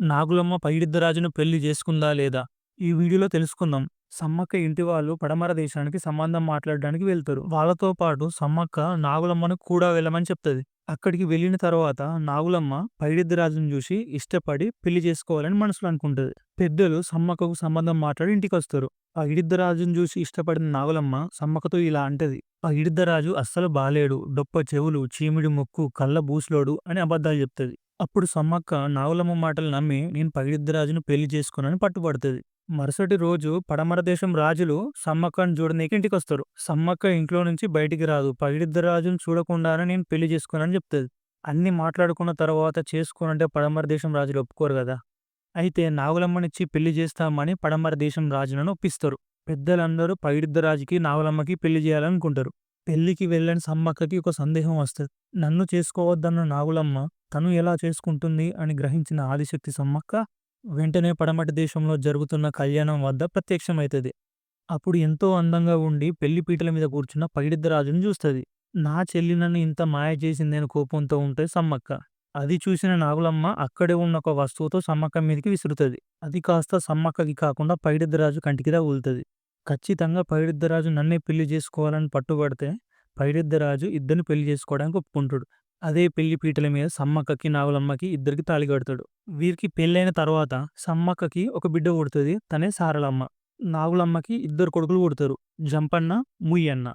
నాగులమ్మ పైడిద్దరాజును పెళ్లి చేసుకుందా లేదా? ఈ వీడియోలో తెలుసుకుందాం. సమ్మక్క ఇంటి వాళ్ళు పడమర దేశానికి సంబంధం మాట్లాడడానికి వెళ్తారు. వాళ్ళతో పాటు సమ్మక్క నాగులమ్మను కూడా వెళ్ళమని చెప్తది. అక్కడికి వెళ్ళిన తర్వాత నాగులమ్మ పైడిద్దరాజును చూసి ఇష్టపడి పెళ్లి చేసుకోవాలని మనసులో అనుకుంటది. పెద్దలు సమ్మక్కకు సంబంధం మాట్లాడి ఇంటికొస్తారు. ఆ ఇడిద్దరాజును చూసి ఇష్టపడిన నాగులమ్మ సమ్మక్కతో ఇలా అంటది. ఆ ఇడిద్దరాజు అస్సలు బాలేడు, డొప్ప చెవులు, చీమిడి ముక్కు, కళ్ళ బూసులోడు అని అబద్ధాలు చెప్తది. అప్పుడు సమ్మక్క నాగులమ్మ మాటలు నమ్మి నేను పగిడిద్దరాజును పెళ్లి చేసుకోనని పట్టుబడుతుంది. మరుసటి రోజు పడమర దేశం రాజులు సమ్మక్కను చూడనీకి ఇంటికొస్తారు. సమ్మక్క ఇంట్లో నుంచి బయటికి రాదు. పగిడిద్దరాజును చూడకుండానే నేను పెళ్లి చేసుకోనని చెప్తుంది. అన్ని మాట్లాడుకున్న తర్వాత చేసుకోనంటే పడమర దేశం రాజులు ఒప్పుకోరు కదా. అయితే నాగులమ్మనిచ్చి పెళ్లి చేస్తామని పడమర దేశం రాజులను ఒప్పిస్తారు. పెద్దలందరూ పగిడిద్దరాజుకి నాగులమ్మకి పెళ్లి చేయాలనుకుంటారు. పెళ్లికి వెళ్ళని సమ్మక్కకి ఒక సందేహం వస్తుంది. నన్ను చేసుకోవద్దన్న నాగులమ్మ తను ఎలా చేసుకుంటుంది అని గ్రహించిన ఆదిశక్తి సమ్మక్క వెంటనే పడమటి దేశంలో జరుగుతున్న కళ్యాణం వద్ద ప్రత్యక్షమైతది. అప్పుడు ఎంతో అందంగా ఉండి పెళ్లి పీటల మీద కూర్చున్న పగిడిద్దరాజును చూస్తుంది. నా చెల్లి నన్ను ఇంత మాయ చేసిందని కోపంతో ఉంటే సమ్మక్క. అది చూసిన నాగులమ్మ అక్కడే ఉన్న ఒక వస్తువుతో సమ్మక్క మీదకి విసురుతుంది. అది కాస్త సమ్మక్కకి కాకుండా పైడిద్దరాజు కంటికి తగులుతుంది. ఖచ్చితంగా పైడిద్దరాజు నన్నే పెళ్లి చేసుకోవాలని పట్టుబడితే పైడిద్దరాజు ఇద్దరిని పెళ్లి చేసుకోవడానికి ఒప్పుకుంటాడు. అదే పెళ్లి పీటల మీద సమ్మక్కకి నాగులమ్మకి ఇద్దరికి తాళి కడతాడు. వీరికి పెళ్ళైన తర్వాత సమ్మక్కకి ఒక బిడ్డ పుడుతుంది. తనే సారలమ్మ. నాగులమ్మకి ఇద్దరు కొడుకులు పుడతారు, జంపన్న, ముయ్యన్న.